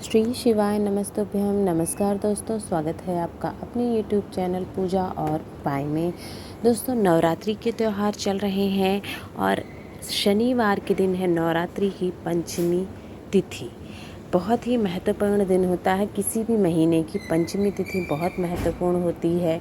श्री शिवाय नमस्तुभ्यम। नमस्कार दोस्तों, स्वागत है आपका अपने YouTube चैनल पूजा और उपाय में। दोस्तों, नवरात्रि के त्यौहार चल रहे हैं और शनिवार के दिन है नवरात्रि की पंचमी तिथि। बहुत ही महत्वपूर्ण दिन होता है। किसी भी महीने की पंचमी तिथि बहुत महत्वपूर्ण होती है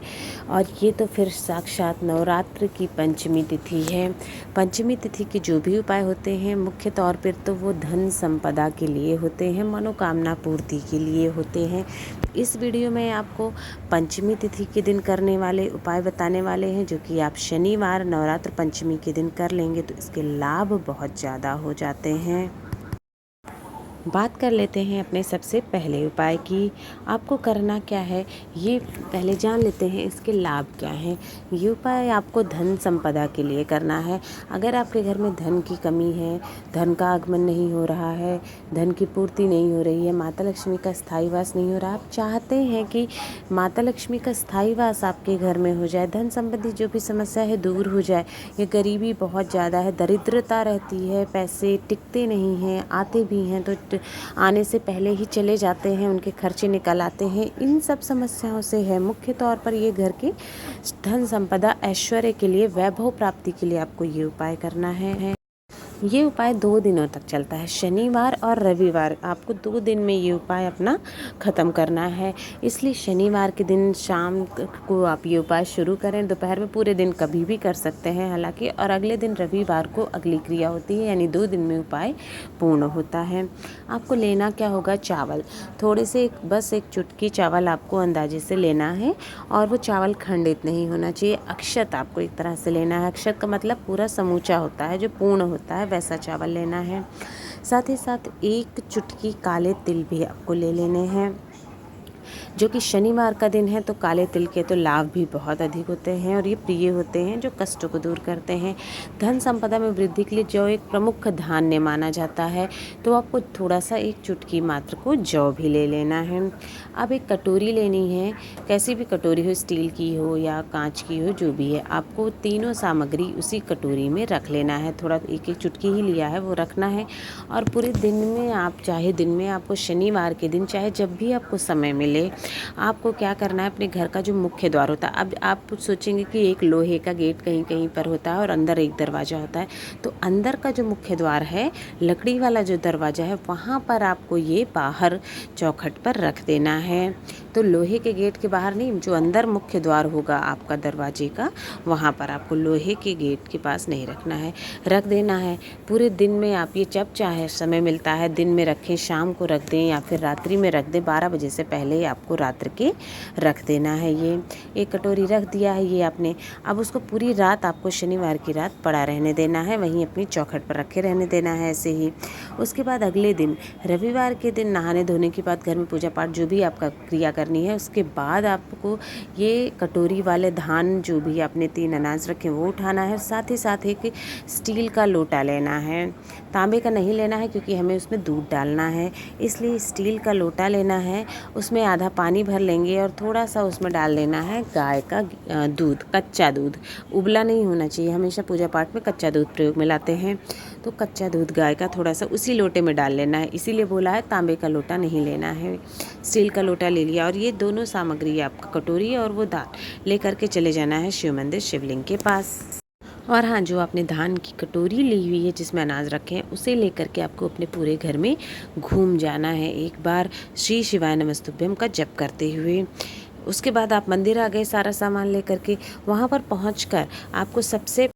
और ये तो फिर साक्षात नवरात्र की पंचमी तिथि है। पंचमी तिथि के जो भी उपाय होते हैं मुख्य तौर पर तो वो धन संपदा के लिए होते हैं, मनोकामना पूर्ति के लिए होते हैं। इस वीडियो में आपको पंचमी तिथि के दिन करने वाले उपाय बताने वाले हैं, जो कि आप शनिवार नवरात्र पंचमी के दिन कर लेंगे तो इसके लाभ बहुत ज़्यादा हो जाते हैं। बात कर लेते हैं अपने सबसे पहले उपाय की। आपको करना क्या है ये पहले जान लेते हैं, इसके लाभ क्या हैं। ये उपाय आपको धन संपदा के लिए करना है। अगर आपके घर में धन की कमी है, धन का आगमन नहीं हो रहा है, धन की पूर्ति नहीं हो रही है, माता लक्ष्मी का स्थायी वास नहीं हो रहा, आप चाहते हैं कि माता लक्ष्मी का स्थायी वास आपके घर में हो जाए, धन संबंधी जो भी समस्या है दूर हो जाए, ये गरीबी बहुत ज़्यादा है, दरिद्रता रहती है, पैसे टिकते नहीं हैं, आते भी हैं तो आने से पहले ही चले जाते हैं, उनके खर्चे निकल आते हैं, इन सब समस्याओं से है। मुख्य तौर पर ये घर के धन संपदा ऐश्वर्य के लिए, वैभव प्राप्ति के लिए आपको ये उपाय करना है। ये उपाय 2 दिनों तक चलता है, शनिवार और रविवार। आपको 2 दिन में ये उपाय अपना ख़त्म करना है। इसलिए शनिवार के दिन शाम को आप ये उपाय शुरू करें, दोपहर में पूरे दिन कभी भी कर सकते हैं हालांकि, और अगले दिन रविवार को अगली क्रिया होती है, यानी 2 दिन में उपाय पूर्ण होता है। आपको लेना क्या होगा, चावल। थोड़े से बस एक चुटकी चावल आपको अंदाजे से लेना है और वो चावल खंडित नहीं होना चाहिए। अक्षत आपको एक तरह से लेना है। अक्षत का मतलब पूरा समूचा होता है, जो पूर्ण होता है, वैसा चावल लेना है। साथ ही साथ 1 चुटकी काले तिल भी आपको ले लेने हैं। जो कि शनिवार का दिन है तो काले तिल के तो लाभ भी बहुत अधिक होते हैं और ये प्रिय होते हैं, जो कष्टों को दूर करते हैं। धन संपदा में वृद्धि के लिए जौ एक प्रमुख धान्य माना जाता है, तो आपको थोड़ा सा 1 चुटकी मात्र को जौ भी ले लेना है। अब एक कटोरी लेनी है, कैसी भी कटोरी हो, स्टील की हो या कांच की हो, जो भी है, आपको तीनों सामग्री उसी कटोरी में रख लेना है। थोड़ा 1-1 चुटकी ही लिया है वो रखना है और पूरे दिन में आप चाहे दिन में आपको शनिवार के दिन चाहे जब भी आपको समय मिले, आपको क्या करना है, अपने घर का जो मुख्य द्वार होता है, अब आप सोचेंगे कि एक लोहे का गेट कहीं कहीं पर होता है और अंदर एक दरवाज़ा होता है, तो अंदर का जो मुख्य द्वार है, लकड़ी वाला जो दरवाज़ा है, वहाँ पर आपको ये बाहर चौखट पर रख देना है। तो लोहे के गेट के बाहर नहीं, जो अंदर मुख्य द्वार होगा आपका दरवाजे का, वहाँ पर आपको लोहे के गेट के पास नहीं रखना है, रख देना है। पूरे दिन में आप ये जब चाहे समय मिलता है दिन में रखें, शाम को रख दें या फिर रात्रि में रख दें, 12 बजे से पहले आपको रात्र के रख देना है। ये 1 कटोरी रख दिया है ये आपने। अब उसको पूरी रात आपको शनिवार की रात पड़ा रहने देना है, वहीं अपनी चौखट पर रखे रहने देना है ऐसे ही। उसके बाद अगले दिन रविवार के दिन नहाने धोने के बाद घर में पूजा पाठ जो भी आपका क्रिया करनी है, उसके बाद आपको ये कटोरी वाले धान जो भी आपने 3 अनाज रखे वो उठाना है। साथ ही साथ एक स्टील का लोटा लेना है, तांबे का नहीं लेना है क्योंकि हमें उसमें दूध डालना है, इसलिए स्टील का लोटा लेना है। उसमें आधा पानी भर लेंगे और थोड़ा सा उसमें डाल लेना है गाय का दूध, कच्चा दूध, उबला नहीं होना चाहिए। हमेशा पूजा पाठ में कच्चा दूध प्रयोग में लाते हैं, तो कच्चा दूध गाय का थोड़ा सा उसी लोटे में डाल लेना है। इसीलिए बोला है तांबे का लोटा नहीं लेना है, स्टील का लोटा ले लिया। और ये दोनों सामग्री, आपका कटोरी और वो दाल, लेकर के चले जाना है शिव मंदिर शिवलिंग के पास। और हाँ, जो आपने धान की कटोरी ली हुई है जिसमें अनाज रखे हैं, उसे लेकर के आपको अपने पूरे घर में घूम जाना है एक बार श्री शिवाय नमस्तुभ्यम का जप करते हुए। उसके बाद आप मंदिर आ गए सारा सामान लेकर के। वहाँ पर पहुँचकर आपको सबसे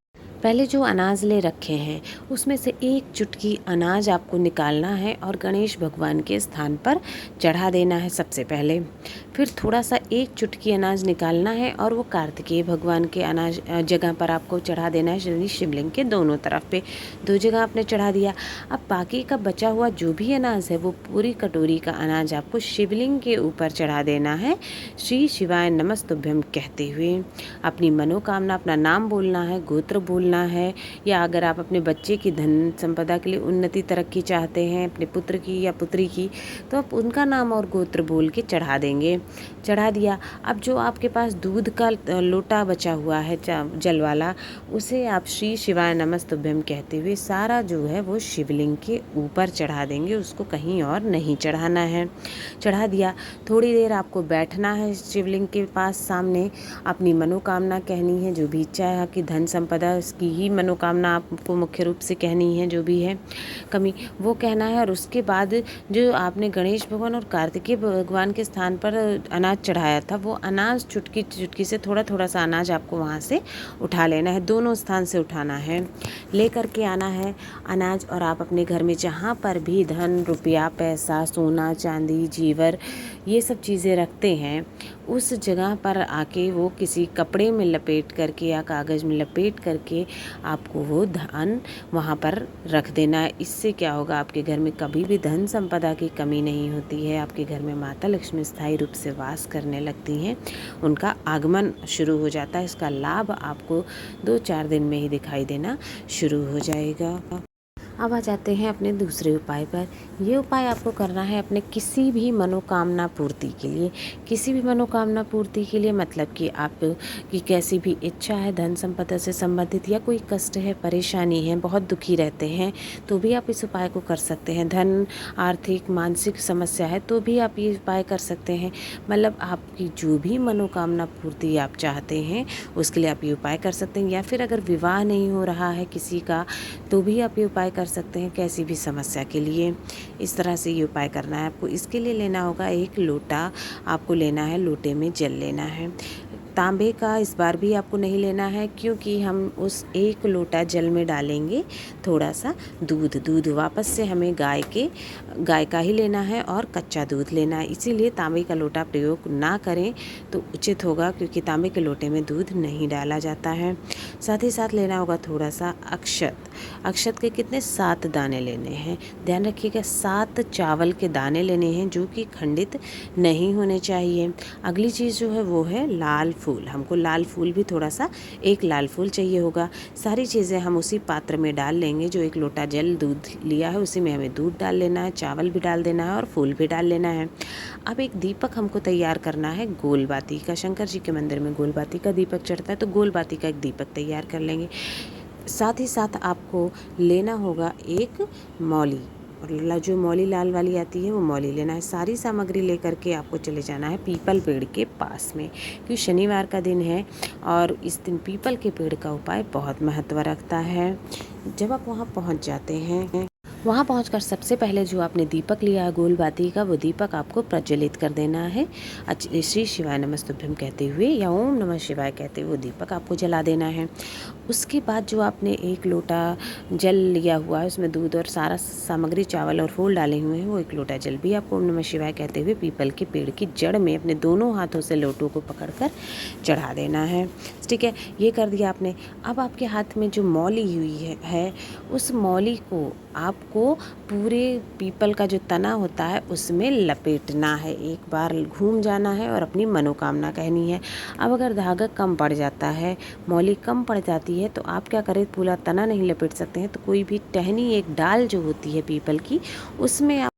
पहले जो अनाज ले रखे हैं उसमें से 1 चुटकी अनाज आपको निकालना है और गणेश भगवान के स्थान पर चढ़ा देना है सबसे पहले। फिर थोड़ा सा 1 चुटकी अनाज निकालना है और वो कार्तिकेय भगवान के अनाज जगह पर आपको चढ़ा देना है, श्री शिवलिंग के दोनों तरफ पे 2 जगह आपने चढ़ा दिया। अब बाकी का बचा हुआ जो भी अनाज है, वो पूरी कटोरी का अनाज आपको शिवलिंग के ऊपर चढ़ा देना है, श्री शिवाय नमस्तुभ्यम कहते हुए। अपनी मनोकामना, अपना नाम बोलना है, गोत्र बोलना बोलना है, या अगर आप अपने बच्चे की धन संपदा के लिए उन्नति तरक्की चाहते हैं, अपने पुत्र की या पुत्री की, तो आप उनका नाम और गोत्र बोल के चढ़ा देंगे। चढ़ा दिया। अब जो आपके पास दूध का लोटा बचा हुआ है जल वाला, उसे आप श्री शिवाय नमस्तुभ्यम कहते हुए सारा जो है वो शिवलिंग के ऊपर चढ़ा देंगे, उसको कहीं और नहीं चढ़ाना है। चढ़ा दिया। थोड़ी देर आपको बैठना है शिवलिंग के पास सामने, अपनी मनोकामना कहनी है, जो भी इच्छा है कि धन संपदा उसकी ही मनोकामना आपको मुख्य रूप से कहनी है, जो भी है कमी वो कहना है। और उसके बाद जो आपने गणेश भगवान और कार्तिकेय भगवान के स्थान पर अनाज चढ़ाया था, वो अनाज चुटकी चुटकी से थोड़ा थोड़ा सा अनाज आपको वहाँ से उठा लेना है, दोनों स्थान से उठाना है, ले करके आना है अनाज। और आप अपने घर में जहाँ पर भी धन रुपया पैसा सोना चांदी जीवर ये सब चीज़ें रखते हैं, उस जगह पर आके वो किसी कपड़े में लपेट करके या कागज़ में लपेट करके आपको वो धन वहाँ पर रख देना है। इससे क्या होगा, आपके घर में कभी भी धन संपदा की कमी नहीं होती है। आपके घर में माता लक्ष्मी स्थायी रूप से वास करने लगती हैं, उनका आगमन शुरू हो जाता है। इसका लाभ आपको 2-4 दिन में ही दिखाई देना शुरू हो जाएगा। अब आ जाते हैं अपने दूसरे उपाय पर। ये उपाय आपको करना है अपने किसी भी मनोकामना पूर्ति के लिए। किसी भी मनोकामना पूर्ति के लिए मतलब कि आप की कैसी भी इच्छा है धन संपदा से संबंधित, या कोई कष्ट है परेशानी है, बहुत दुखी रहते हैं, तो भी आप इस उपाय को कर सकते हैं। धन आर्थिक मानसिक समस्या है तो भी आप ये उपाय कर सकते हैं। मतलब आपकी जो भी मनोकामना पूर्ति आप चाहते हैं उसके लिए आप ये उपाय कर सकते हैं। या फिर अगर विवाह नहीं हो रहा है किसी का, तो भी आप ये उपाय कर सकते हैं कैसी भी समस्या के लिए। इस तरह से ये उपाय करना है आपको। इसके लिए लेना होगा एक लोटा, आपको लेना है, लोटे में जल लेना है। तांबे का इस बार भी आपको नहीं लेना है, क्योंकि हम उस एक लोटा जल में डालेंगे थोड़ा सा दूध वापस से हमें गाय का ही लेना है और कच्चा दूध लेना है। इसीलिए तांबे का लोटा प्रयोग ना करें तो उचित होगा, क्योंकि तांबे के लोटे में दूध नहीं डाला जाता है। साथ ही साथ लेना होगा थोड़ा सा अक्षत के कितने 7 दाने लेने हैं। ध्यान रखिएगा 7 चावल के दाने लेने हैं, जो कि खंडित नहीं होने चाहिए। अगली चीज़ जो है वो है लाल फूल। हमको लाल फूल भी थोड़ा सा, एक लाल फूल चाहिए होगा। सारी चीज़ें हम उसी पात्र में डाल लेंगे, जो एक लोटा जल दूध लिया है उसी में हमें दूध डाल लेना है, चावल भी डाल देना है और फूल भी डाल लेना है। अब एक दीपक हमको तैयार करना है गोल बाती का। शंकर जी के मंदिर में गोल बाती का दीपक चढ़ता है, तो गोल बाती का एक दीपक तैयार कर लेंगे। साथ ही साथ आपको लेना होगा एक मौली, और जो मौली लाल वाली आती है वो मौली लेना है। सारी सामग्री लेकर के आपको चले जाना है पीपल पेड़ के पास में, क्योंकि शनिवार का दिन है और इस दिन पीपल के पेड़ का उपाय बहुत महत्व रखता है। जब आप वहाँ पहुँच जाते हैं, वहाँ पहुंचकर सबसे पहले जो आपने दीपक लिया है गोल बाती का, वो दीपक आपको प्रज्वलित कर देना है। श्री शिवाय नमस्तुभ्यम कहते हुए या ओम नमः शिवाय कहते हुए वो दीपक आपको जला देना है। उसके बाद जो आपने एक लोटा जल लिया हुआ है, उसमें दूध और सारा सामग्री चावल और फूल डाले हुए हैं, वो एक लोटा जल भी आपको ओम नमः शिवाय कहते हुए पीपल के पेड़ की जड़ में अपने दोनों हाथों से लोटों को पकड़कर चढ़ा देना है। ठीक है, ये कर दिया आपने। अब आपके हाथ में जो मौली हुई है उस मौली को आपको पूरे पीपल का जो तना होता है उसमें लपेटना है। एक बार घूम जाना है और अपनी मनोकामना कहनी है। अब अगर धागा कम पड़ जाता है, मौली कम पड़ जाती है, तो आप क्या करें, पूरा तना नहीं लपेट सकते हैं, तो कोई भी टहनी, एक डाल जो होती है पीपल की, उसमें आप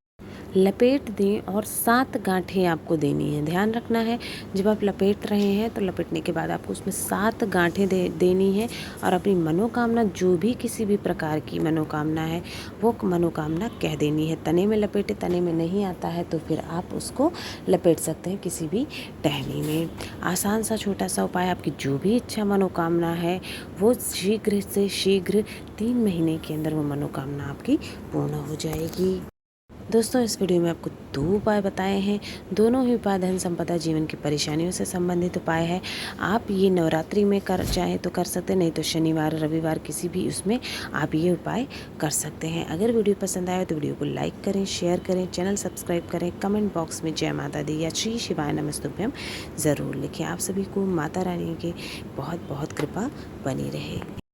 लपेट दें और 7 गांठें आपको देनी है। ध्यान रखना है, जब आप लपेट रहे हैं तो लपेटने के बाद आपको उसमें 7 गांठें देनी है और अपनी मनोकामना, जो भी किसी भी प्रकार की मनोकामना है, वो मनोकामना कह देनी है। तने में लपेटे, तने में नहीं आता है तो फिर आप उसको लपेट सकते हैं किसी भी टहनी में। आसान सा छोटा सा उपाय, आपकी जो भी इच्छा मनोकामना है वो शीघ्र से शीघ्र 3 महीने के अंदर वो मनोकामना आपकी पूर्ण हो जाएगी। दोस्तों, इस वीडियो में आपको 2 उपाय बताए हैं। दोनों ही उपाय धन संपदा जीवन की परेशानियों से संबंधित उपाय है। आप ये नवरात्रि में चाहें तो कर सकते हैं, नहीं तो शनिवार रविवार किसी भी उसमें आप ये उपाय कर सकते हैं। अगर वीडियो पसंद आए तो वीडियो को लाइक करें, शेयर करें, चैनल सब्सक्राइब करें, कमेंट बॉक्स में जय माता दी या श्री शिवाय नमस्तुभ्यम ज़रूर लिखें। आप सभी को माता रानी की बहुत बहुत कृपा बनी रहे।